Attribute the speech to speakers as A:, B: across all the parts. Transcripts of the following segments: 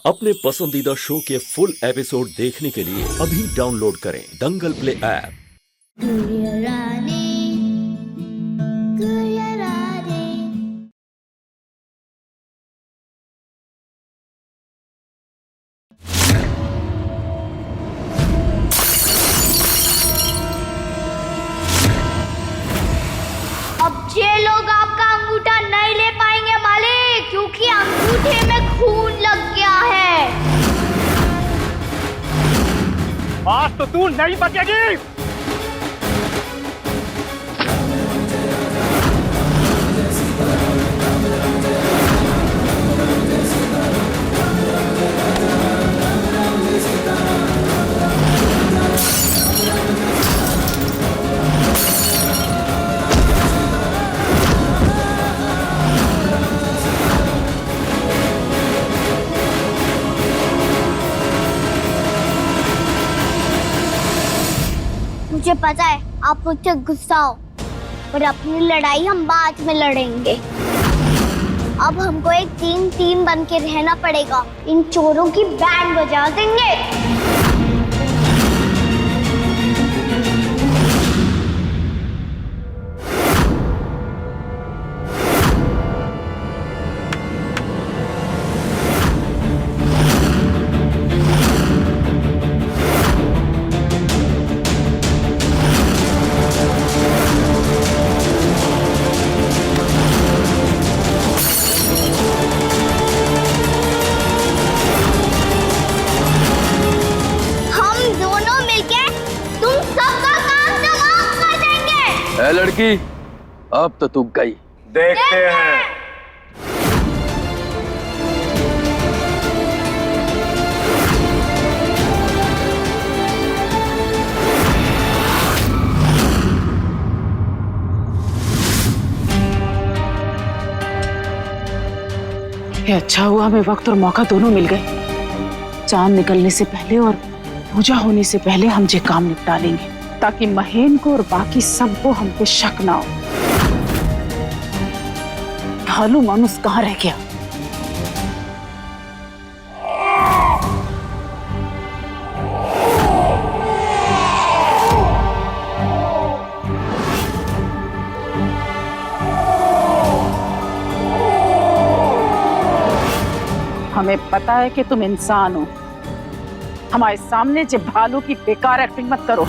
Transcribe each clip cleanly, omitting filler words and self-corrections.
A: अपने पसंदीदा शो के फुल एपिसोड देखने के लिए अभी डाउनलोड करें दंगल प्ले ऐप।
B: अब ये लोग आपका अंगूठा नहीं ले पाएंगे मालिक, क्योंकि अंगूठे में खून लग गया है।
C: आज तो तू नहीं बचेगी।
B: मुझे पता है आप मुझसे गुस्सा हो, पर अपनी लड़ाई हम बाद में लड़ेंगे। अब हमको एक टीम बन के रहना पड़ेगा। इन चोरों की बैंड बजा देंगे।
D: ए लड़की, अब तो तू गई।
C: देखते हैं।
E: ये अच्छा हुआ हमें वक्त और मौका दोनों मिल गए। चांद निकलने से पहले और पूजा होने से पहले हम ये काम निपटा लेंगे, ताकि महेन को और बाकी सबको हम पे शक ना हो। भालू मानुस कहाँ रह गया? हमें पता है कि तुम इंसान हो। हमारे सामने जे भालू की बेकार एक्टिंग मत करो।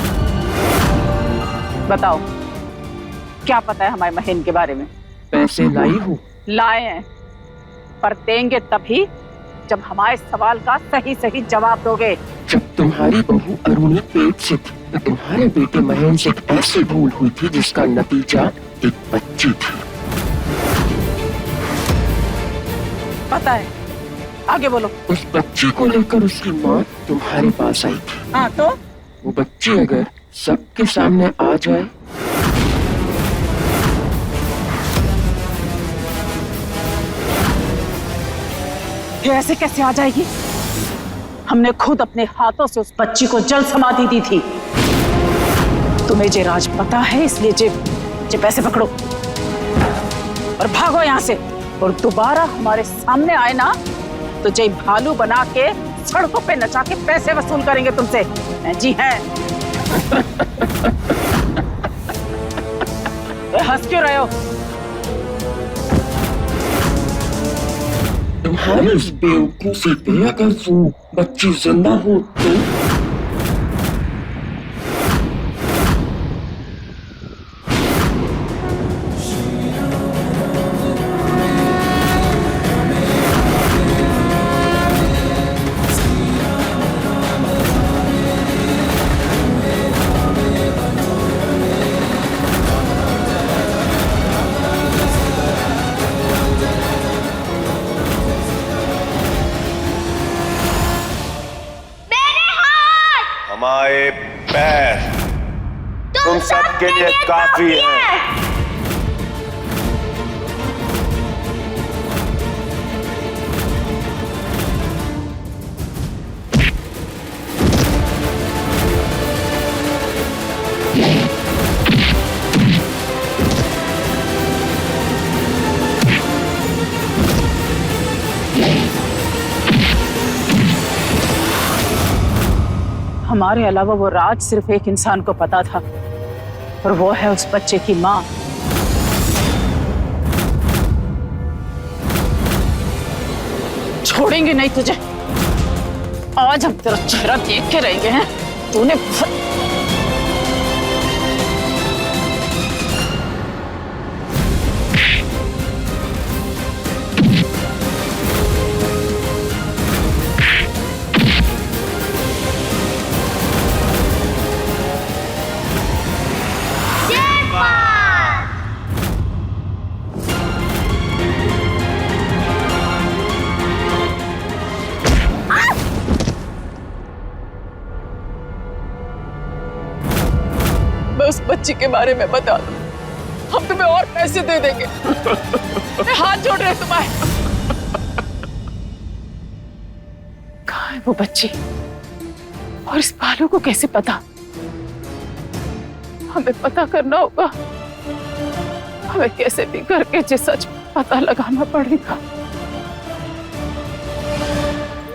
E: बताओ, क्या पता है हमारे महेन के बारे में?
D: पैसे लाई हूँ।
E: लाए हैं, पर देंगे तभी जब हमारे सवाल का सही सही जवाब दोगे।
D: जब तुम्हारी बहू अरुणी पेट से थी तो तुम्हारे बेटे महेन से एक ऐसी भूल हुई थी जिसका नतीजा एक बच्ची थी।
E: पता है, आगे बोलो।
D: उस बच्ची को लेकर उसकी माँ तुम्हारे पास आई थी।
E: हाँ तो?
D: वो बच्ची अगर सबके सामने आ जाए
E: ये ऐसे कैसे आ जाएगी? हमने खुद अपने हाथों से उस बच्ची को जल समाधि दी थी। तुम्हें जे राज पता है, इसलिए जे पैसे पकड़ो और भागो यहाँ से। और दोबारा हमारे सामने आए ना तो जय भालू बना के सड़कों पे नचा के पैसे वसूल करेंगे तुमसे। जी है। हंस क्यों रहे हो?
D: तुम्हारी इस बेवकूफी पे अगर वो बच्ची जिंदा हो तो
C: हमारे पैर तुम सबके लिए काफी है।
E: हमारे अलावा वो राज सिर्फ एक इंसान को पता था, और वो है उस बच्चे की माँ। छोड़ेंगे नहीं तुझे। आज हम तेरा चेहरा देख के रहेंगे हैं। तूने उस बच्ची के बारे में बता दो, हम तुम्हें और पैसे दे देंगे। मैं हाथ जोड़ रहे तुम्हारे। कहाँ है वो बच्ची और इस बालू को कैसे पता? हमें पता करना होगा। हमें कैसे भी करके ये सच पता लगाना पड़ेगा।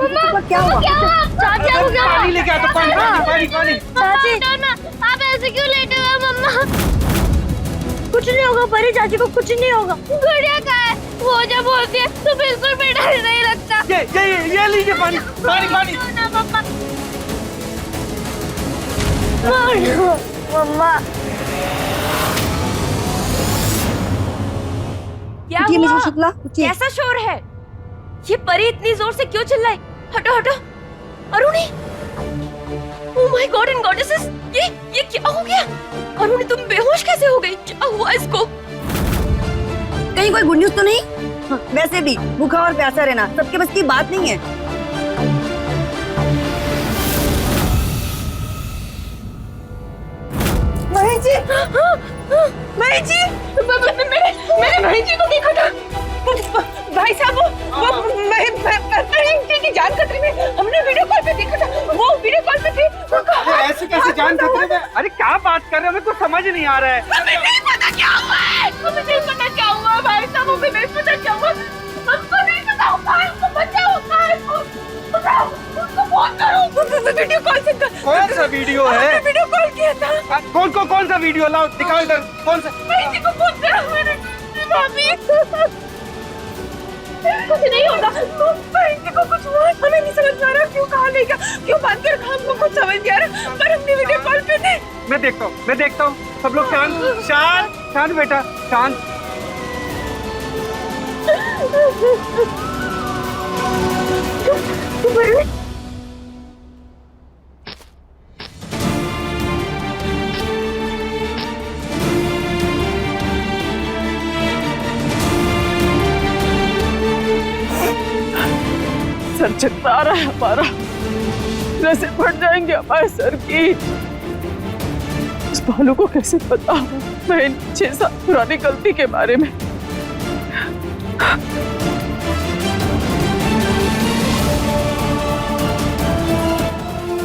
B: मम्मा क्या हुआ? चाची को क्या हुआ?
F: पानी लेके आ तो पानी।
B: चाची आप ऐसे क्यों लेटे हुए हो मम्मा? कुछ नहीं होगा परी, चाची को कुछ नहीं होगा। गुड़िया कहाँ है? वो जब बोलती है तो बिल्कुल भी डर नहीं लगता।
F: ये लीजिए पानी।
B: ना मम्मा। मम्मा
G: क्या हुआ? शुक्ला कैसा शोर है? ये परी इतनी जोर से क्यों चिल्लाई? हटो हटो। Aruni, oh my God and goddesses, ये क्या हो गया? अरुणी तुम बेहोश कैसे हो गई? क्या हुआ इसको?
H: कहीं कोई गुड न्यूज तो नहीं? वैसे भी भूखा और प्यासा रहना सबके बस की बात नहीं है।
G: महेश जी, महेश जी, मैंने महेश जी को देखा था। भाई साहब वो महेश जी की जान खतरे में। हमने वीडियो कॉल पे देखा था, वो वीडियो कॉल पे थे।
F: ऐसे कैसे जान खतरे में? अरे क्या बात कर रहे हो? हमें कुछ समझ नहीं आ रहा है।
G: हमें नहीं पता क्या हुआ है। हमें नहीं पता क्या हुआ भाई साहब, हमें नहीं पता क्या हुआ। हमको नहीं पता होगा, हमको बच्चा होगा। उसको फोन करो, वीडियो कॉल से।
F: कौन सा वीडियो है?
G: वीडियो कॉल किया था।
F: कौन सा वीडियो? लाओ दिखाओ इधर। कौन सा?
G: महेश जी को फोन करो। मैंने भाभी कुछ नहीं होगा। महेश जी को कुछ हुआ, हमें नहीं समझ आ रहा क्यों कहा नहीं गया, क्यों बात कर रखा, हमको कुछ समझ नहीं आ रहा। पर हमने वीडियो कॉल पे थे।
F: मैं देखता हूँ। सब लोग शांत बेटा, शांत।
E: सर चिल्ला रहा है हमारा, जैसे फट जाएंगे हमारे सर की। इस बालू को कैसे पता हो मैं इन 6 साल पुरानी गलती के बारे में?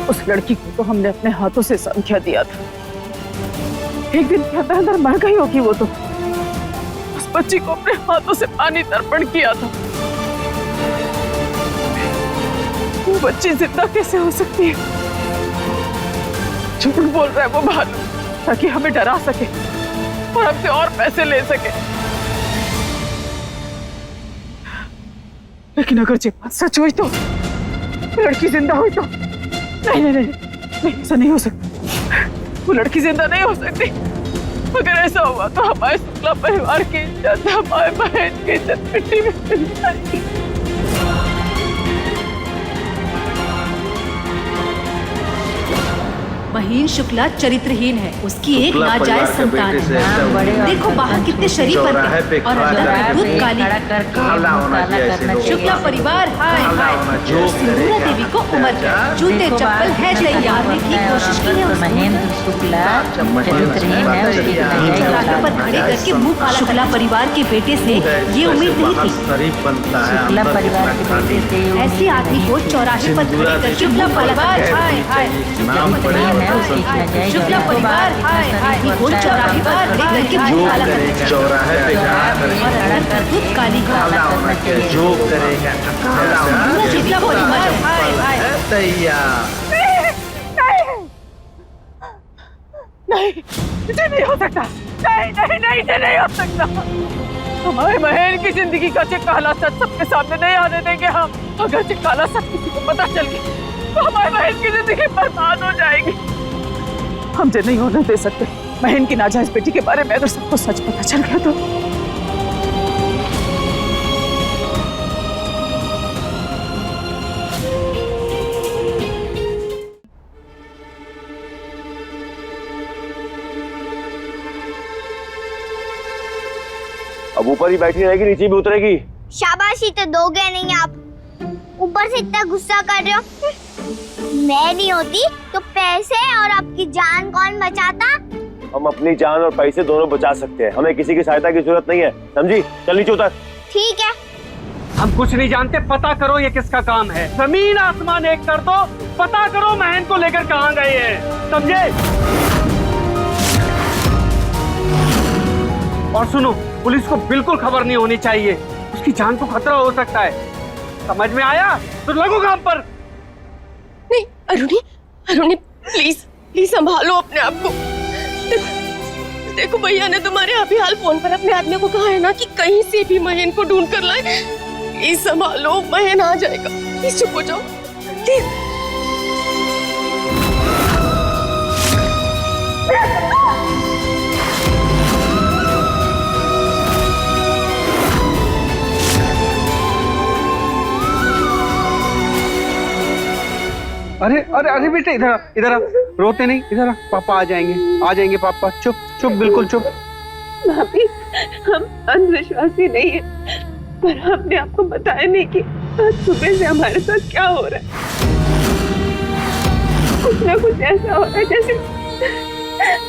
E: उस लड़की को तो हमने अपने हाथों से संख्या दिया था। एक दिन के अंदर मर गई होगी वो तो। उस बच्ची को अपने हाथों से पानी तर्पण किया था। वो बच्ची जिंदा कैसे हो सकती है? झूठ बोल रहा है वो भालू, ताकि हमें डरा सके और हमसे और पैसे ले सके। लेकिन अगर ये बात सच हुई तो, लड़की जिंदा हुई तो, नहीं, ऐसा नहीं हो सकता। वो लड़की जिंदा नहीं हो सकती। अगर ऐसा हुआ तो हमारे शुक्ला परिवार की इज्जत, हमारे बहन की इज्जत मिट्टी में मिल जाएगी।
G: महीन शुक्ला चरित्रहीन है, उसकी एक नाजायज संतान है। देखो बाहर कितने शरीफ बनते हैं और अंदर अद्भुत काली। शुक्ला परिवार हाय हाय, सिंदूरा देवी को उम्र है, जूते चप्पल है तैयार की कोशिश की है।
I: महेंद्र शुक्ला चरित्रहीन है, उसकी
G: पर खड़े करके मुंह काला। शुक्ला परिवार के बेटे से ये उम्मीद नहीं थी।
I: शुक्ला परिवार के बेटे से
G: ऐसे आदमी को चौराहे पर खड़े कर शुक्ला परिवार हाय हाय, शुक्ला परिवार हाय हाय, वो चौराहे पर खड़े करके मुंह काला करके
C: चौराहे पे
G: अद्भुत काली
C: जो करेगा
G: शुक्ला परिवार हाय हाय।
C: तैयार।
E: नहीं, ये नहीं हो सकता। नहीं नहीं नहीं, ये नहीं हो सकता। हमारे बहन की जिंदगी का ये काला सच सबके सामने नहीं आने देंगे हम। अगर ये काला सच किसी को पता चल गया तो हमारी बहन की जिंदगी बर्बाद हो जाएगी। हम ये नहीं होने दे सकते। बहन की नाजायज बेटी के बारे में अगर सबको सच पता चल गया तो
C: अब ऊपर ही बैठी रहेगी, नीचे भी उतरेगी।
B: शाबाशी तो दोगे नहीं आप, ऊपर से इतना गुस्सा कर रहे हो। मैं नहीं होती तो पैसे और आपकी जान कौन बचाता?
C: हम अपनी जान और पैसे दोनों बचा सकते हैं, हमें किसी की सहायता की जरूरत नहीं है, समझी? चल नीचे उतर।
B: ठीक है।
F: हम कुछ नहीं जानते, पता करो ये किसका काम है। जमीन आसमान एक कर दो, पता करो महन को लेकर कहाँ गए हैं, समझे? और सुनो, पुलिस को बिल्कुल खबर नहीं होनी चाहिए, उसकी जान को खतरा हो सकता है। समझ में आया? तो लगो काम पर।
G: नहीं अरुणी, अरुणी प्लीज प्लीज संभालो अपने आप को। देखो भैया ने तुम्हारे अभी हाल फोन पर अपने आदमी को कहा है ना कि कहीं से भी महन को ढूंढ कर लाए। प्लीज संभालो, महन आ जाएगा। प्लीज चुप हो जाओ प्लीज।
F: अरे अरे अरे बेटे, इधर आ, इधर आ, रोते नहीं, इधर आ, पापा आ जाएंगे पापा। चुप चुप, बिल्कुल चुप।
J: भाभी, हम अंधविश्वासी नहीं है, पर हमने आपको बताया नहीं कि आज सुबह से हमारे साथ क्या हो रहा है। कुछ ना कुछ ऐसा हो रहा है जैसे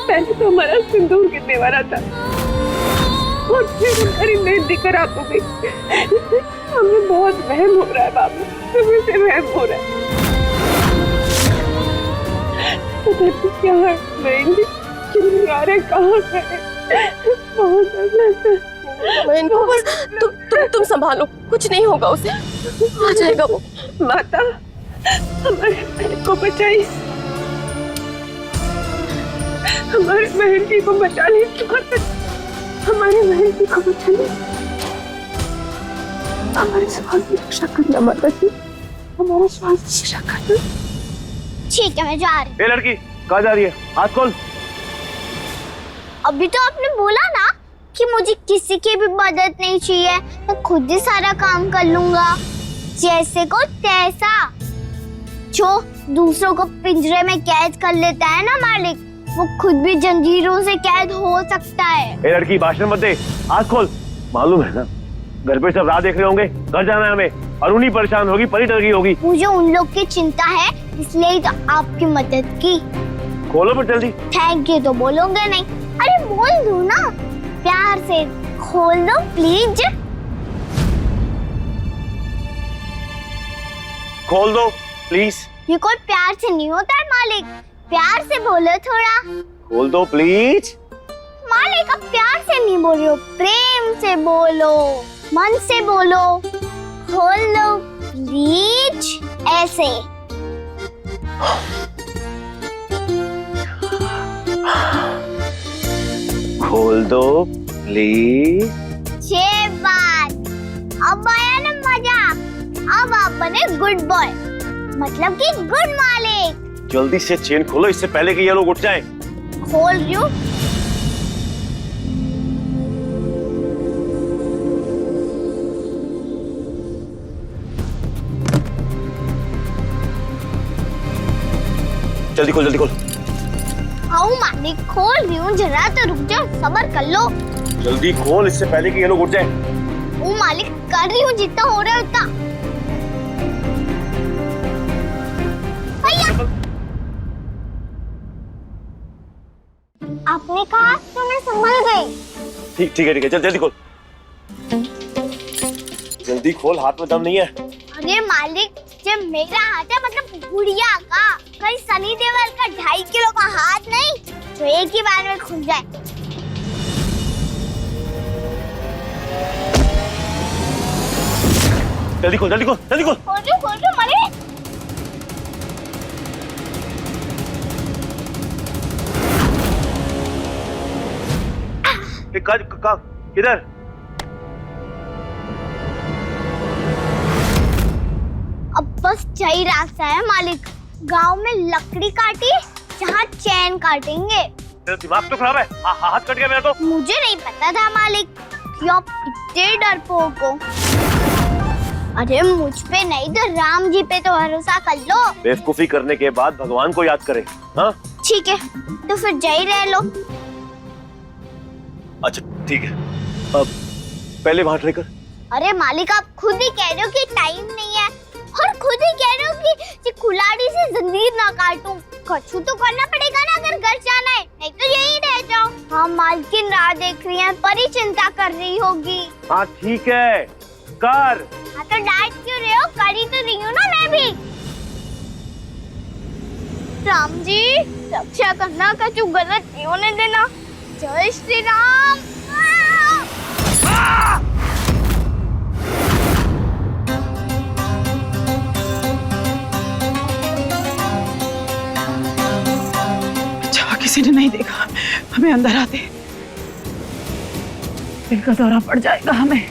J: पहले तो हमारा सिंदूर गिरने वाला था और फिर हमारी मेहंदी खराब हो गई। हमें बहुत वहम हो रहा है भाभी, सुबह से वहम हो रहा है। पता नहीं क्या करेंगे, किनारे कहाँ गए, बहुत
G: महन को बस तुम संभालो, कुछ नहीं होगा उसे, आ जाएगा वो।
J: माता, हमारे बहन को बचाइए, हमारे बहन की को बचाने की हमारे बहन की को बचाने, हमारे सवाल की रक्षा करना माता जी, हमारे सवाल की रक्षा करना।
B: ठीक है, मैं जा रही हूँ।
C: ये लड़की कहाँ जा रही है? हाथ खोल।
B: अभी तो आपने बोला ना कि मुझे किसी की भी मदद नहीं चाहिए, मैं खुद ही सारा काम कर लूंगा, जैसे को तैसा। जो दूसरों को पिंजरे में कैद कर लेता है ना मालिक, वो खुद भी जंजीरों से कैद हो सकता है।
C: ये लड़की भाषण मत दे, हाथ खोल। मालूम है ना, घर पे सब राह देख रहे होंगे, घर जाना है हमें। अरुणी परेशान होगी, परी डर गई होगी।
B: मुझे उन लोग की चिंता है, इसलिए ही तो आपकी मदद की।
C: खोलो पर जल्दी।
B: थैंक यू तो बोलोगे नहीं? अरे बोल दो ना, प्यार से खोल दो प्लीज।
C: खोल दो प्लीज।
B: ये कोई प्यार से नहीं होता है मालिक, प्यार से बोलो थोड़ा।
C: खोल दो प्लीज।
B: मालिक अब प्यार से नहीं बोल रहे हो, प्रेम से बोलो, मन से बोलो। खोल दो प्लीज, ऐसे।
C: खोल दो प्लीज।
B: ये बात, अब आया ना मजा। अब आप बने गुड बॉय, मतलब कि गुड मालिक।
C: जल्दी से चेन खोलो, इससे पहले कि ये लोग उठ जाएं।
B: खोल रही हूँ।
C: जल्दी खोल, जल्दी खोल।
B: आओ मालिक, खोल रही हूँ, जरा तो रुक जाओ, सब्र कर लो।
C: जल्दी खोल, इससे पहले कि ये लोग उठ जाएं।
B: ओ मालिक, कर रही हूँ, जितना हो रहा है उतना। भैया, आपने कहा तो मैं संभल गई।
C: ठीक है ठीक है, चल जल्दी खोल, जल्दी खोल, हाथ में दम नहीं है।
B: अरे मालिक, जब मेरा हाथ है मतलब गुड़िया का, कहीं सनी देओल का 2.5 किलो का हाथ नहीं, तो एक ही बार में खुल जाए।
C: जल्दी खोल, जल्दी खोल, जल्दी खोल।
B: खोल दो मालिक।
C: किधर?
B: अब बस यही रास्ता है मालिक। गांव में लकड़ी काटी, जहाँ चैन काटेंगे।
C: तेरा दिमाग तो खराब है। हाथ कट गया मेरा तो।
B: मुझे नहीं पता था मालिक कि आप इतने डरपोक हो। अरे मुझ पे नहीं तो राम जी पे तो भरोसा कर लो।
C: बेवकूफी करने के बाद भगवान को याद करे। हाँ
B: ठीक है, तो फिर जय रह लो।
C: अच्छा ठीक है, अब पहले वहां ट्राई कर।
B: अरे मालिक, आप खुद ही कह रहे हो कि टाइम नहीं है, और खुद ही कह रहे हो कि कुल्हाड़ी से जंजीर ना काटूं। कछु तो करना पड़ेगा ना अगर घर जाना है, नहीं तो यही रह जाओ। हाँ, मालकिन राह देख रही है, परी चिंता कर रही होगी।
C: हाँ ठीक है, कर।
B: हाँ तो डांट क्यों रहे हो? कर ही तो रही हूँ ना मैं भी। राम जी, रक्षा करना, कछु गलत नहीं होने देना। जय श्री राम।
E: किसी ने नहीं देखा, हमें अंदर आते दिल का दौरा पड़ जाएगा। हमें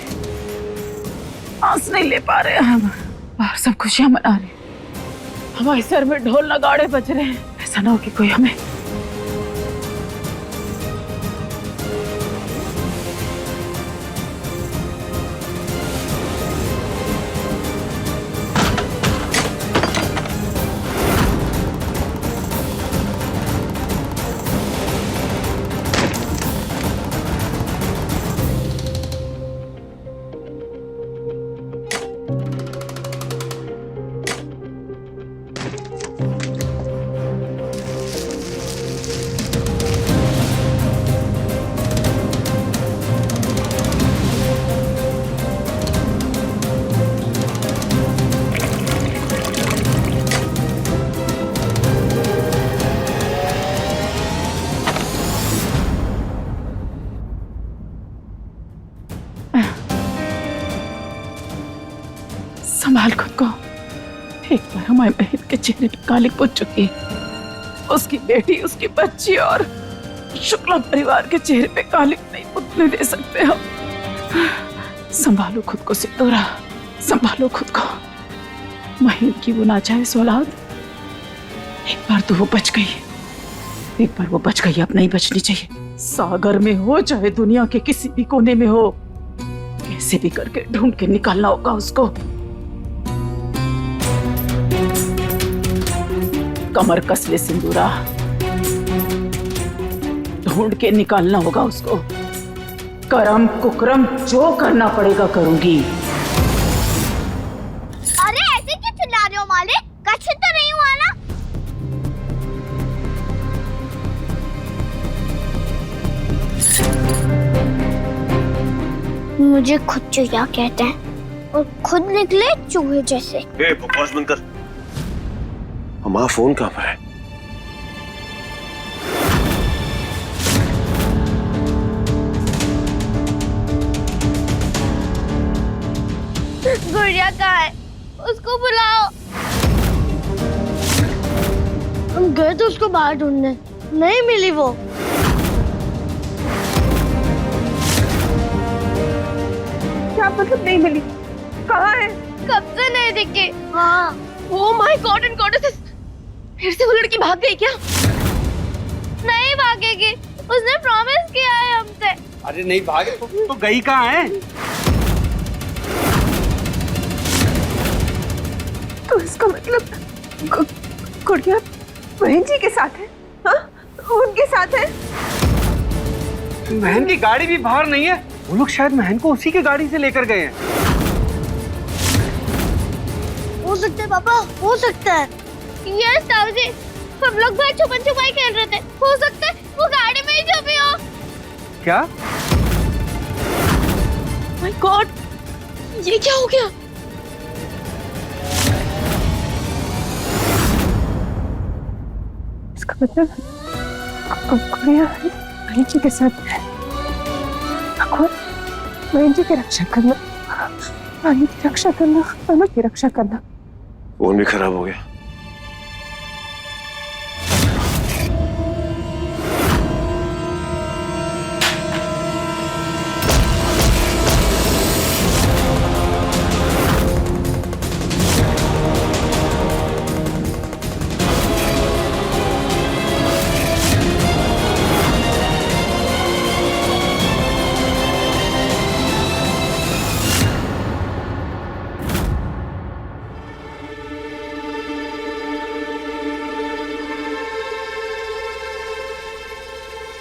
E: सांस नहीं ले पा रहे हम। बाहर सब खुशियां मना रहे, हमारे सर में ढोल नगाड़े बज रहे हैं। ऐसा ना हो कि कोई हमें संभाल खुद को। एक बार हमारे बहन के चेहरे पर काली पुत चुकी है। उसकी बेटी, उसकी बच्ची और शुक्ला परिवार के चेहरे पे काली नहीं पुतने दे सकते हम। संभालो खुद को सिंदूरा, संभालो खुद को। महीन की वो नाजायज औलाद, एक बार तो वो बच गई, एक बार वो बच गई, अब नहीं बचनी चाहिए। सागर में हो चाहे दुनिया के किसी भी कोने में हो, कैसे भी करके ढूंढ के निकालना होगा उसको। कमर कस ले सिंदूरा, ढूंढ के निकालना होगा उसको। करम कुकरम जो करना पड़ेगा करूंगी।
B: अरे ऐसे क्यों चिल्ला रहे हो मालिक? कछ तो नहीं हुआ ना? मुझे खुद चूहा कहते हैं और खुद निकले चूहे जैसे।
C: ए, बकवास बंद कर। हमारा फोन कहाँ पर है?
B: गुड़िया कहाँ है? उसको बुलाओ। हम गए तो उसको बाहर ढूंढने, नहीं मिली वो।
J: क्या मतलब नहीं मिली? कहाँ है?
G: कब से नहीं दिखी।
B: हाँ।
G: Oh my God and goddesses, फिर से वो लड़की भाग गई क्या?
B: नहीं भागेगी, उसने प्रॉमिस किया है हमसे।
F: अरे नहीं भागे तो गई कहाँ है?
J: तो इसका मतलब गुड़िया बहन जी के साथ है? हाँ, उनके साथ है।
F: बहन की गाड़ी भी बाहर नहीं है। वो लोग शायद बहन को उसी के गाड़ी से लेकर गए हैं।
B: हो सकता है पापा, हो सकता है। यस ताऊजी, हम लोग बाहर छुपन छुपाई खेल रहे थे, हो सकता है वो गाड़ी में ही छुपी हो।
F: क्या?
G: माय गॉड, ये क्या हो गया?
J: इसका मतलब गुड़िया बहन जी के साथ है। बहन जी की रक्षा करना, पानी की रक्षा करना, दोनों की रक्षा करना।
C: फोन भी खराब हो गया।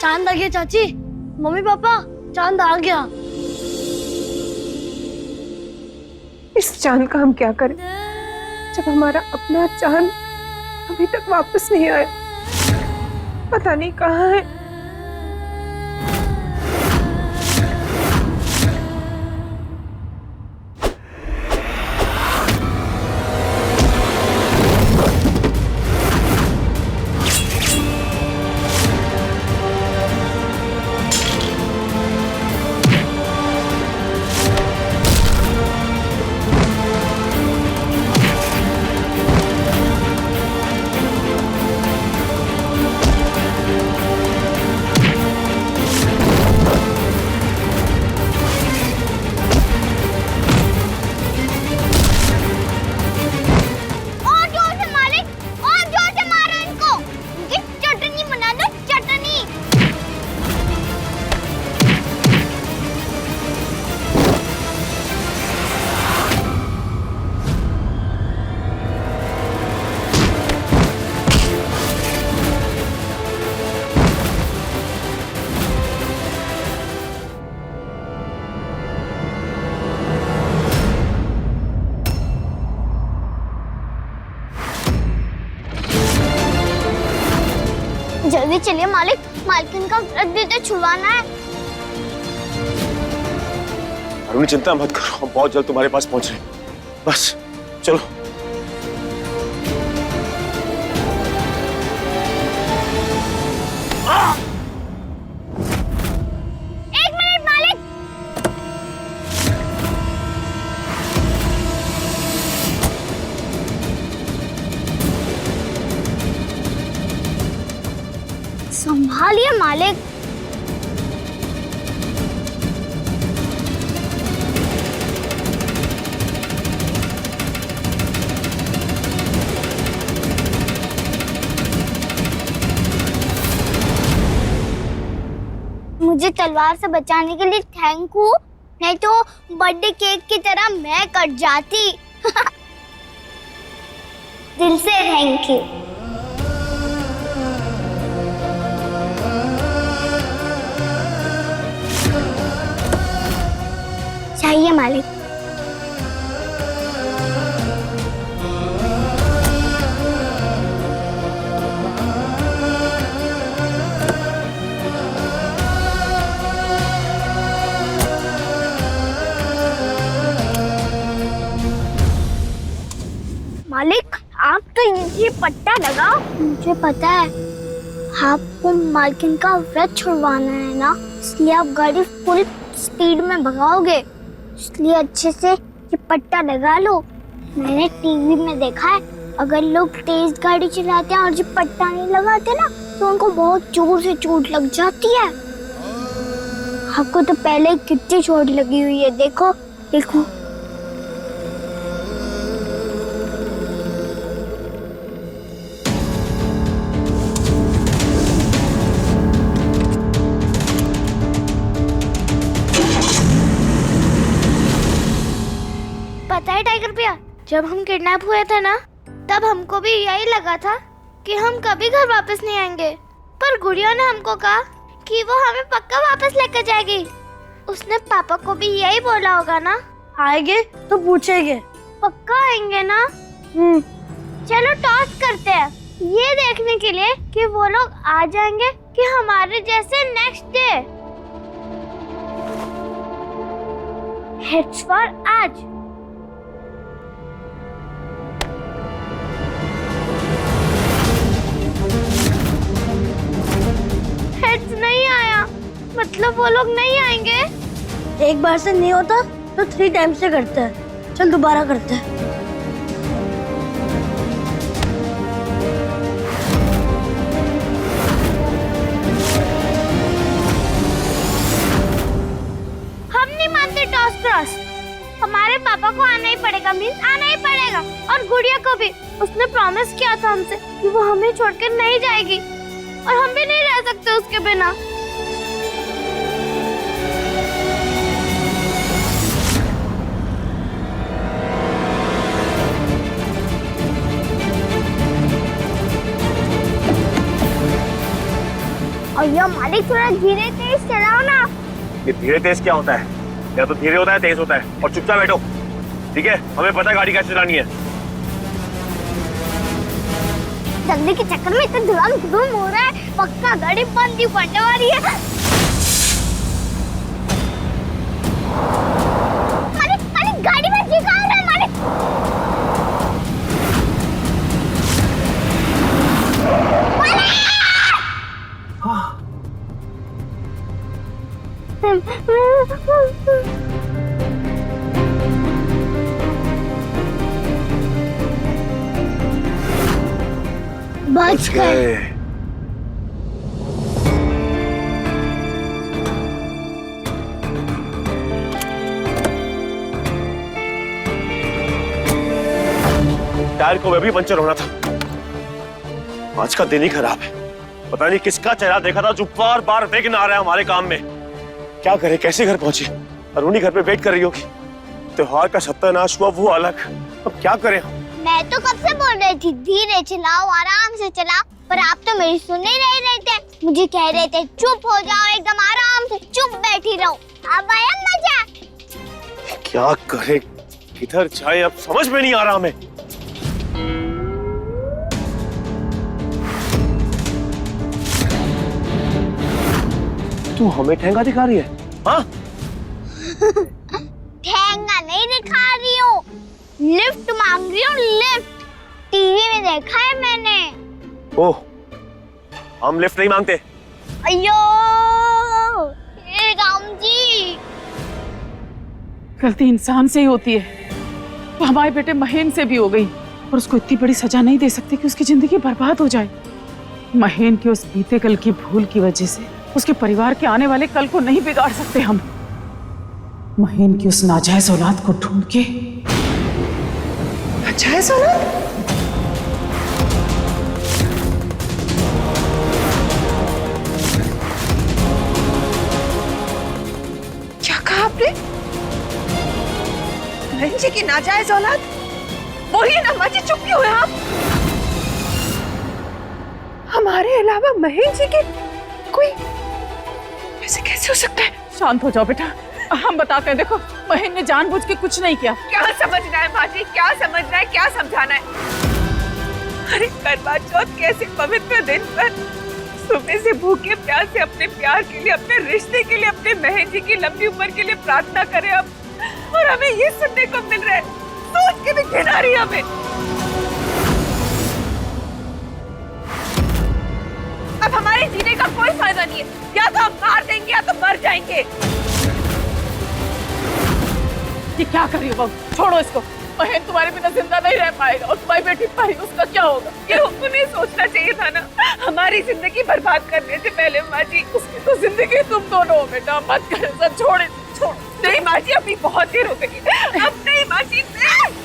B: चांद आ गया चाची। मम्मी पापा चांद आ गया।
J: इस चांद का हम क्या करें जब हमारा अपना चांद अभी तक वापस नहीं आया। पता नहीं कहाँ है।
B: जल्दी चलिए मालिक, मालकिन का व्रत भी तो छुड़वाना है।
C: अरुणी चिंता मत करो, हम बहुत जल्द तुम्हारे पास पहुंच रहे हैं। बस चलो।
B: एक मिनट मालिक। संभालिए मालिक। मुझे तलवार से बचाने के लिए थैंक यू, नहीं तो बर्थडे केक की तरह मैं कट जाती। दिल से थैंक यू। चाहिए मालिक। मालिक आप तो ये पट्टा लगाओ। मुझे पता है आपको मालकिन का व्रत छुड़वाना है ना, इसलिए आप गाड़ी फुल स्पीड में भगाओगे, इसलिए अच्छे से ये पट्टा लगा लो। मैंने टीवी में देखा है, अगर लोग तेज गाड़ी चलाते हैं और ये पट्टा नहीं लगाते ना तो उनको बहुत जोर से चोट लग जाती है। आपको तो पहले कितनी चोट लगी हुई है, देखो देखो। पता है टाइगर भैया, जब हम किडनैप हुए थे ना तब हमको भी यही लगा था कि हम कभी घर वापस नहीं आएंगे, पर गुड़िया ने हमको कहा कि वो हमें पक्का वापस लेकर जाएगी। उसने पापा को भी यही बोला होगा ना, आएंगे तो पूछेंगे, पक्का आएंगे ना। चलो टॉस करते हैं ये देखने के लिए कि वो लोग आ जाएंगे कि हमारे जैसे नेक्स्ट डे। हेड्स फॉर आज। नहीं आया, मतलब वो लोग नहीं आएंगे। एक बार से नहीं होता तो 3 टाइम से करते हैं। चल दोबारा करते हैं। हम नहीं मानते टॉस क्रॉस, हमारे पापा को आना ही पड़ेगा, मीन्स आना ही पड़ेगा। और गुड़िया को भी, उसने प्रॉमिस किया था हमसे कि वो हमें छोड़कर नहीं जाएगी और हम भी नहीं रह सकते उसके बिना। भैया मालिक थोड़ा धीरे तेज चलाओ ना।
C: ये धीरे तेज क्या होता है? या तो धीरे होता है तेज होता है। और चुपचाप बैठो, ठीक है? हमें पता है गाड़ी कैसे चलानी है।
B: जल्दी के चक्कर में इतना धुआं हो रहा है, पक्का गाड़ी बंद ही पड़ने वाली है। मालिक मालिक गाड़ी में चिल्ला रहा है मालिक। बच गए।
C: टायर को भी पंचर होना था। आज का दिन ही खराब है। पता नहीं किसका चेहरा देखा था जो बार बार विघ्न आ रहा है हमारे काम में। क्या करे, कैसे घर पहुंचे? अरुणी घर पे वेट कर रही होगी। त्योहार का सत्यानाश हुआ वो अलग, अब क्या करें?
B: मैं तो कब से बोल रही थी धीरे चलाओ, आराम से चलाओ, पर आप तो मेरी सुन ही नहीं रहे थे। मुझे कह रहे थे चुप हो जाओ, एकदम आराम से चुप बैठी रहो। अब आया मजा।
C: क्या करे, किधर जाए, अब समझ में नहीं आ रहा हमें। तू हमें ठेंगा दिखा रही है? हाँ?
B: ठेंगा नहीं दिखा रही हूँ, लिफ्ट मांग रही हूँ, लिफ्ट। टीवी में देखा है मैंने।
C: ओह, हम लिफ्ट नहीं मांगते।
B: अयो, हे राम जी।
E: गलती इंसान से ही होती है, तो हमारे बेटे महेन से भी हो गई, और उसको इतनी बड़ी सजा नहीं दे सकते कि उसकी जिंदगी बर्बाद हो जाए। महेन के उस बीते कल की भूल की वजह से उसके परिवार के आने वाले कल को नहीं बिगाड़ सकते हम। महेन की उस नाजायज औलाद को ढूंढ के।
H: नाजायज औलाद? क्या कहा आपने? महेन जी की नाजायज औलाद? बोलिए ना माँ जी, चुप क्यों हैं आप? हमारे अलावा महेन जी के कोई ऐसे कैसे हो सकता है?
E: शांत हो जाओ बेटा, हम बताते हैं। देखो, महेन ने जानबूझ के कुछ नहीं किया।
J: क्या समझना है माँ जी, क्या समझना है, क्या समझाना है? अरे करवा चौथ कैसे पवित्र दिन पर सुबह से भूखे प्यासे अपने प्यार के लिए, अपने रिश्ते के लिए, अपने बहन जी की लंबी उम्र के लिए प्रार्थना करें अब, और हमें ये सुनने को मिल रहा है। सोच के भी घिन आ रही है हमें। अब हमारे जीने का कोई फायदा नहीं है, या तो हम मार देंगे या तो मर जाएंगे।
E: ये क्या कर रही हो बहू? छोड़ो इसको। महेन तुम्हारे बिना जिंदा नहीं रह पाएगा, और तुम्हारी बेटी पाई, उसका क्या होगा?
J: ये उन्हें सोचना चाहिए था ना, हमारी जिंदगी बर्बाद करने से पहले। माँ जी,
E: उसकी तो जिंदगी तुम दोनों हो बेटा, मत कर ऐसा। छोड़ छोड़।
J: नहीं माँ जी, अभी बहुत देर हो गई। अब नहीं माँ जी, नहीं।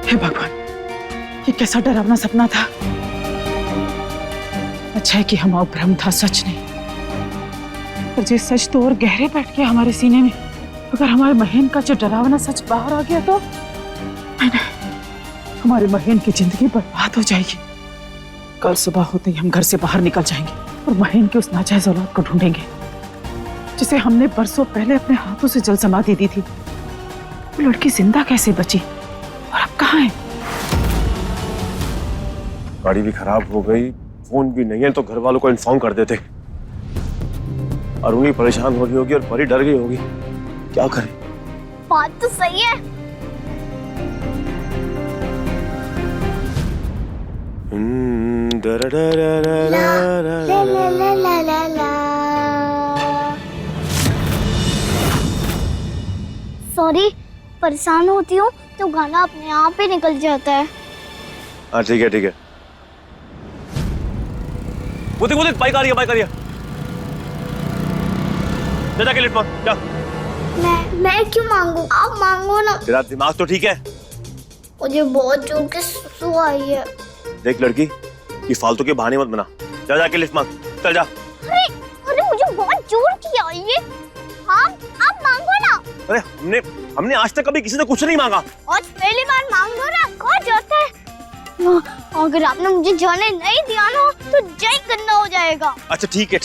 E: हे भगवान, ये कैसा डरावना सपना था। अच्छा है कि हमारा भ्रम था, सच नहीं। पर ये सच तो और गहरे बैठ गया हमारे सीने में। अगर हमारे महेन का जो डरावना सच बाहर आ गया तो हमारे महेन की जिंदगी बर्बाद हो जाएगी। कल सुबह होते ही हम घर से बाहर निकल जाएंगे और महेन के उस नाजायज औलाद को ढूंढेंगे, जिसे हमने बरसों पहले अपने हाथों से जल समाधि दी थी। वो लड़की जिंदा कैसे बची और अब कहाँ है?
C: गाड़ी भी खराब हो गई, फोन भी नहीं है, तो घर वालों को इन्फॉर्म कर देते। अरुणी परेशान हो रही होगी और परी डर गई होगी। क्या करें?
B: बात तो सही है। सॉरी, परेशान होती हूँ तो गाना अपने आप ही निकल जाता है।
C: हाँ ठीक है ठीक है। बुद्धि बुद्धि, बाइक आ रही है, बाइक आ रही है। जाके लिफ्ट मांग जा।
B: मैं क्यों मांगू? आप मांगो ना।
C: तेरा दिमाग तो ठीक है?
B: मुझे बहुत जोर के सुसु आई है।
C: देख लड़की, ये फालतू के बहाने मत बना। जा जाके लिफ्ट मांग, चल जा।
B: अरे मुझे चोर किया ये। हम अब मांगो ना।
C: अरे हमने आज तक कभी किसी से कुछ नहीं मांगा।
B: आज पहली बार मांग दो ना, खो जाता है। अगर आपने मुझे जाने नहीं दिया ना तो जय करना हो जाएगा।
C: अच्छा ठीक है,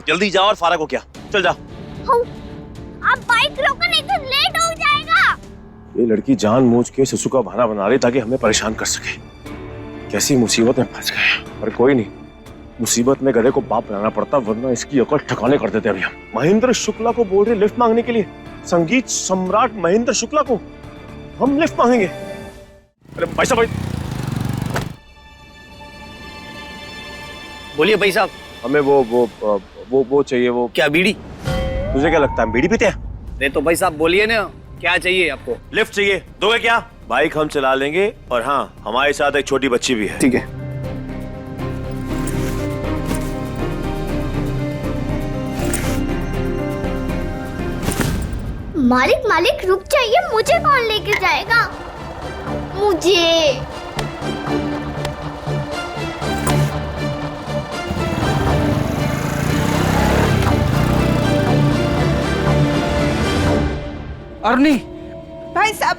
C: जल्दी जाओ और फारा को क्या, चल जाओ।
B: आप बाइक रोको नहीं तो लेट हो जाएगा।
C: ये लड़की जानबूझ के सिसु का बहाना बना रही ताकि हमें परेशान कर सके। कैसी मुसीबत में फंस गए। पर कोई नहीं, मुसीबत में गधे को बाप बनाना पड़ता, वरना इसकी अकल ठिकाने कर देते अभी हम। महेंद्र शुक्ला को बोल रहे लिफ्ट मांगने के लिए। संगीत सम्राट महेंद्र शुक्ला को हम लिफ्ट मांगेंगे? अरे भाई साहब,
F: बोलिए भाई साहब।
C: हमें वो चाहिए। वो
F: क्या, बीड़ी?
C: तुझे क्या लगता है हम बीड़ी पीते हैं?
F: नहीं तो भाई साहब बोलिए ना, क्या चाहिए आपको?
C: लिफ्ट चाहिए, दोगे क्या? बाइक हम चला लेंगे और हाँ, हमारे साथ एक छोटी बच्ची भी है।
F: ठीक है।
B: मालिक रुक जाइए, मुझे कौन लेके जाएगा? मुझे
F: अरुणी।
J: भाई साहब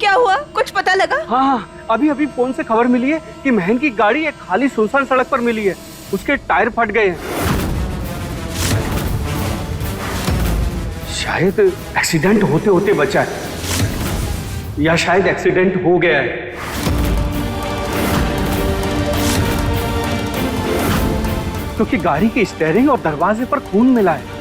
J: क्या हुआ, कुछ पता लगा?
F: हाँ, अभी फोन से खबर मिली है कि महन की गाड़ी एक खाली सुनसान सड़क पर मिली है। उसके टायर फट गए हैं। शायद एक्सीडेंट होते होते बचा है, या शायद एक्सीडेंट हो गया है। क्योंकि गाड़ी के स्टीयरिंग और दरवाजे पर खून मिला है।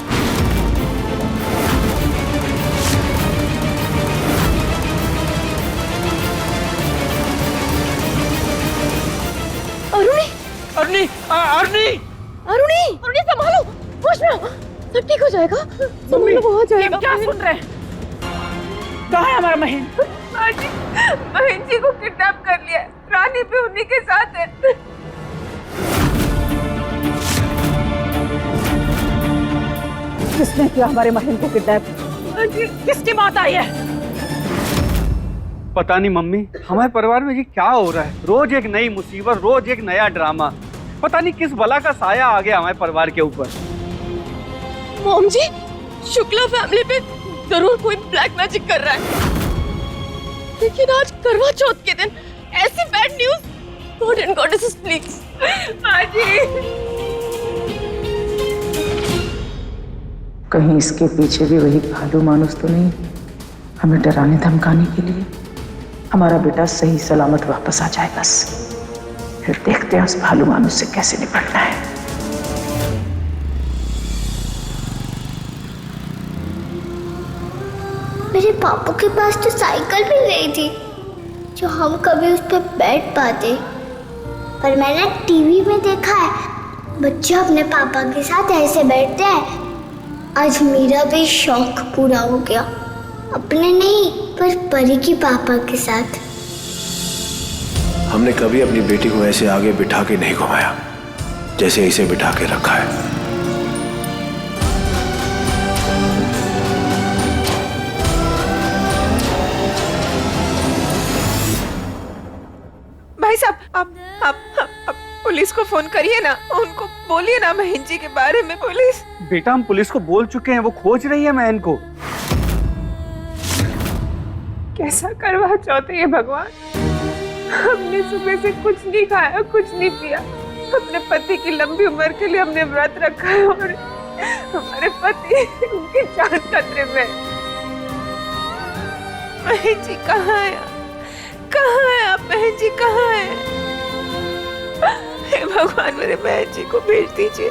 G: अरुणी संभालो, होश में आओ, सब ठीक हो जाएगा। संभालो, हो जाएगा।
E: क्या सुन रहे हैं? कहाँ है हमारा महेन?
J: महेन जी को किडनैप कर लिया, रानी भी उन्हीं के साथ है।
E: किसने किया हमारे महेन को किडनैप? किसकी बात आई है?
F: पता नहीं मम्मी, हमारे परिवार में ये क्या हो रहा है। रोज एक नई मुसीबत, रोज एक नया ड्रामा। पता नहीं किस बला का साया आ गया हमारे परिवार के ऊपर।
G: मॉम जी, शुक्ला फैमिली पे जरूर कोई ब्लैक मैजिक कर रहा है। लेकिन आज करवा चौथ के दिन ऐसी bad news, God and goddesses please. माँ जी,
E: कहीं इसके पीछे भी वही भालू मानुस तो नहीं, हमें डराने धमकाने के लिए? हमारा बेटा सही सलामत वापस आ जाए बस, फिर देखते हैं उस भालू मानुस से कैसे निपटना है।
B: मेरे पापा के पास तो साइकिल भी गई थी जो हम कभी उस पर बैठ पाते, पर मैंने टीवी में देखा है बच्चे अपने पापा के साथ ऐसे बैठते हैं। आज मेरा भी शौक पूरा हो गया, अपने नहीं पर परी की पापा के साथ।
C: हमने कभी अपनी बेटी को ऐसे आगे बिठा के नहीं घुमाया जैसे इसे बिठा के रखा है।
J: भाई साहब आप पुलिस को फोन करिए ना, उनको बोलिए ना महेन जी के बारे में। पुलिस?
F: बेटा, हम पुलिस को बोल चुके हैं, वो खोज रही है महन को।
J: कैसा करवा चौथ है ये भगवान। हमने सुबह से कुछ नहीं खाया, कुछ नहीं पिया। अपने पति की लंबी उम्र के लिए हमने व्रत रखा है और हमारे पति उनकी जान खतरे में। महेन जी कहाँ है? कहाँ है आप? बहन जी कहाँ है? हे भगवान, मेरे बहन जी को भेज दीजिए।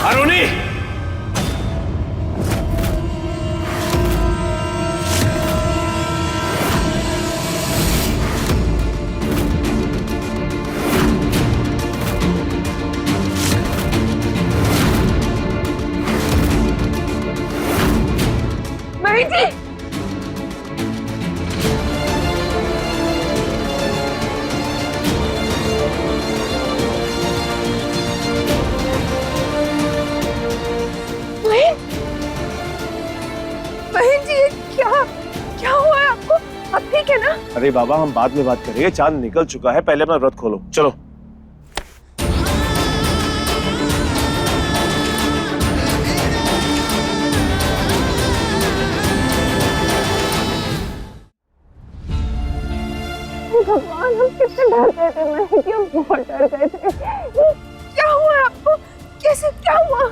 C: अरुणी!
J: बहन जी! बहन जी, क्या हुआ है आपको? आप ठीक है ना?
C: अरे बाबा, हम बाद में बात करेंगे, चांद निकल चुका है, पहले अपना व्रत खोलो, चलो।
J: हम कितने डर गए थे महक, हम बहुत डर गए थे। क्या हुआ आपको? कैसे क्या हुआ?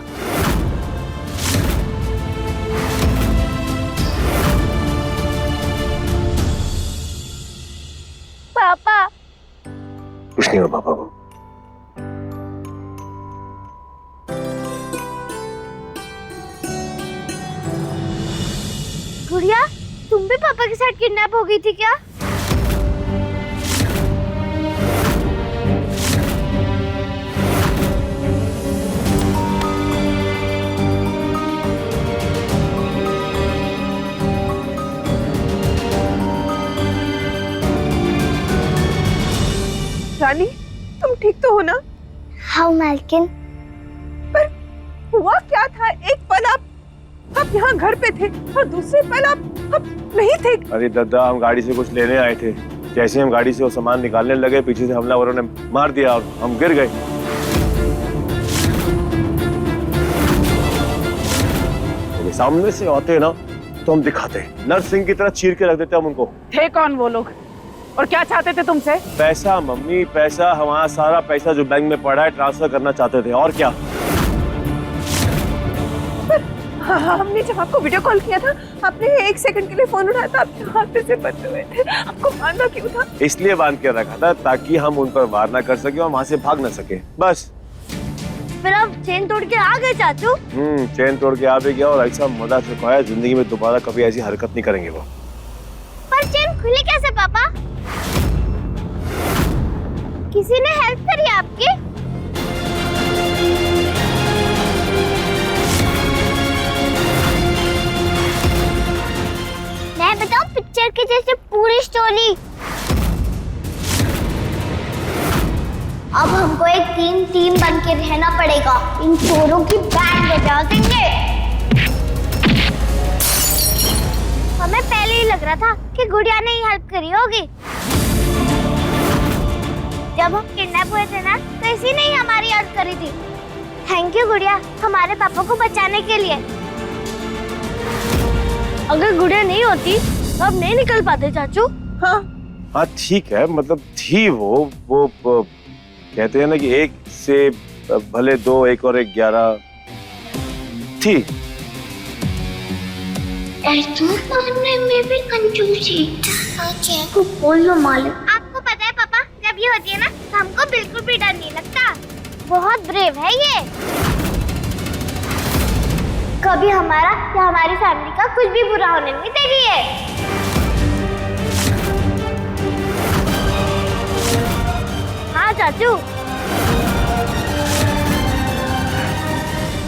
B: पापा
C: कुछ नहीं हुआ पापा को।
B: गुड़िया, तुम भी पापा के साथ किडनैप हो गई थी क्या?
J: रानी, तुम ठीक तो हो ना?
B: हाँ मालकिन।
J: पर हुआ क्या था? एक पल आप यहाँ घर पे थे और दूसरे पल आप नहीं थे।
C: अरे दादा, हम गाड़ी से कुछ लेने आए थे। जैसे हम गाड़ी से वो सामान निकालने लगे, पीछे से हमलावरों ने मार दिया और हम गिर गए। सामने से आते ना तो हम दिखाते, नरसिंह की तरह चीर के रख देते हम उनको।
E: थे कौन वो लोग और क्या चाहते थे तुमसे?
C: पैसा मम्मी, पैसा। हमारा सारा पैसा जो बैंक में पड़ा है ट्रांसफर करना चाहते थे, और क्या।
J: हमने जब आपको वीडियो कॉल किया था, आपने 1 सेकंड के लिए फोन उठाया था, आपके हाथ से बंद हुए थे। आपको बांधा क्यों था?
C: इसलिए बांध के रखा था ताकि हम उन पर वार ना कर सके और वहां से भाग ना सके, बस।
B: फिर आप चेन तोड़ के आ गए चाचू?
C: चेन तोड़ के आ भी गया और ऐसा मजा चुकाया, जिंदगी में दोबारा कभी ऐसी हरकत नहीं करेंगे वो।
B: पर चेन खुली कैसे पापा? किसी ने हेल्प करी आपकी? मैं बताऊं पिक्चर के जैसे पूरी स्टोरी। अब हमको एक टीम बन के रहना पड़ेगा। इन चोरों की बैंड बजा देंगे। हमें पहले ही लग रहा था कि गुड़िया ने ही हेल्प करी होगी। जब हम किडनैप हुए थे ना, तो इसी ने ही हमारी हेल्प करी थी। थैंक यू गुड़िया, हमारे पापा को बचाने के लिए। अगर गुड़िया नहीं होती तो अब नहीं निकल पाते चाचू।
C: हाँ ठीक है, मतलब थी वो कहते हैं ना कि 1 से भले 2, 1 और 1 11 थी।
B: मारने में भी कंजूसी। सच है, को बोल लो मालिक। आपको पता है पापा, जब ये होती है ना तो हमको बिल्कुल भी डर नहीं लगता। बहुत ब्रेव है ये। कभी हमारा या हमारी फैमिली का कुछ भी बुरा होने नहीं देगी ये। हाँ चाचू।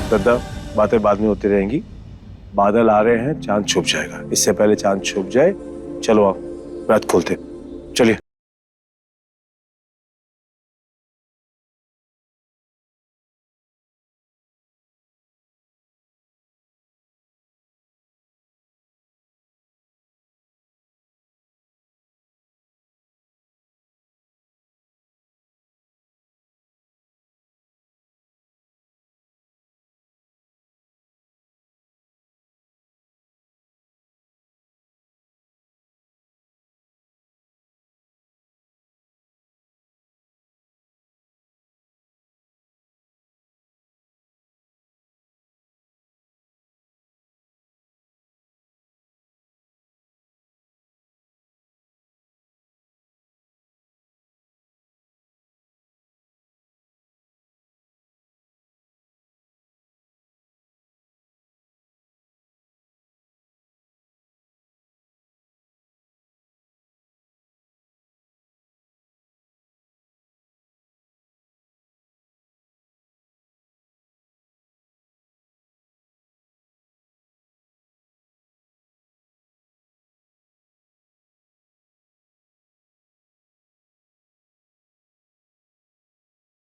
C: दादा, बातें बाद में होती रहेंगी। बादल आ रहे हैं, चांद छुप जाएगा। इससे पहले चांद छुप जाए, चलो आप रात खोलते, चलिए।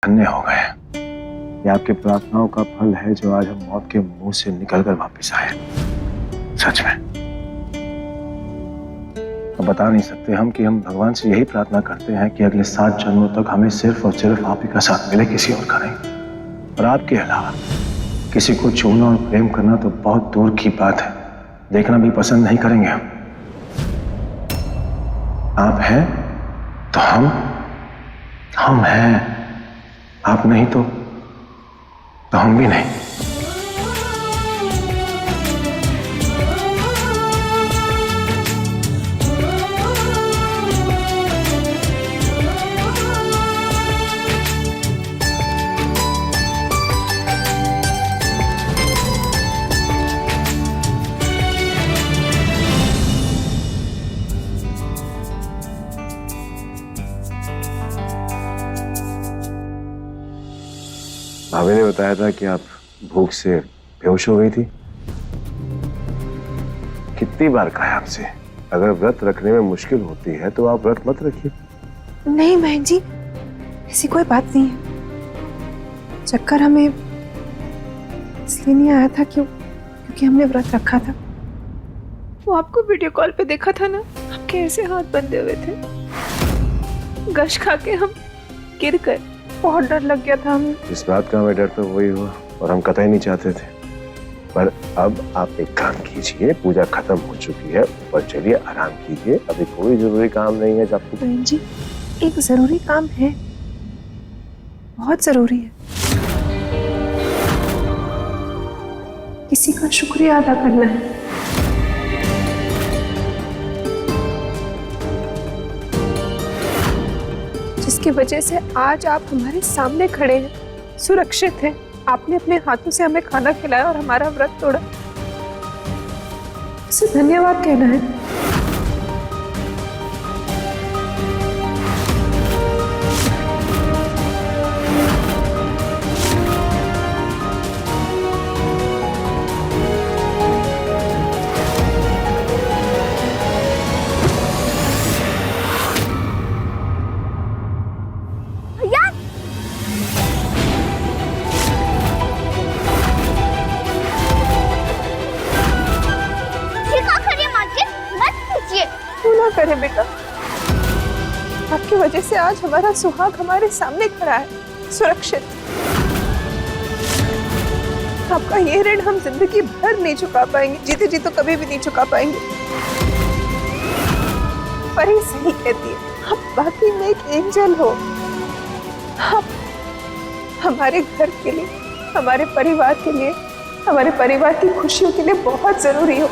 C: धन्य हो गए। ये आपके प्रार्थनाओं का फल है जो आज हम मौत के मुंह से निकलकर वापस आए। सच में तो बता नहीं सकते हम कि हम भगवान से यही प्रार्थना करते हैं कि अगले 7 जन्मों तक हमें सिर्फ और सिर्फ आप ही का साथ मिले, किसी और का नहीं। और आपके अलावा किसी को छूना और प्रेम करना तो बहुत दूर की बात है, देखना भी पसंद नहीं करेंगे हम। आप हैं
D: तो हम हैं, आप नहीं तो हम भी नहीं। भाभी ने बताया था कि आप भूख से बेहोश हो गई थी। कितनी बार कहा आपसे, अगर व्रत रखने में मुश्किल होती है तो आप व्रत मत रखिए।
J: नहीं बहन जी, ऐसी कोई बात नहीं है। चक्कर हमें इसलिए नहीं आया था क्योंकि हमने व्रत रखा था। वो आपको वीडियो कॉल पे देखा था ना, आपके ऐसे हाथ बंधे हुए थे। गश खा के हम गिर गए, बहुत डर लग गया था हमें।
D: इस बात का हमें डर तो वही हुआ और हम कतई नहीं चाहते थे। पर अब आप एक काम कीजिए, पूजा खत्म हो चुकी है, ऊपर चलिए आराम कीजिए। अभी कोई जरूरी काम नहीं है आपको।
J: बहन जी, एक जरूरी काम है, बहुत जरूरी है। किसी का शुक्रिया अदा करना है। जिसकी वजह से आज आप हमारे सामने खड़े हैं, सुरक्षित हैं। आपने अपने हाथों से हमें खाना खिलाया और हमारा व्रत तोड़ा। उसे धन्यवाद कहना है। करे बेटा, आपकी वजह से आज हमारा सुहाग हमारे सामने खड़ा है, सुरक्षित। आपका ये ऋण हम जिंदगी भर नहीं चुका पाएंगे, जीते जी तो कभी भी नहीं चुका पाएंगे। पर ही सही कहती है, आप बाकी में एक एंजल हो। आप हमारे घर के लिए, हमारे परिवार के लिए, हमारे परिवार की खुशियों के लिए बहुत जरूरी हो।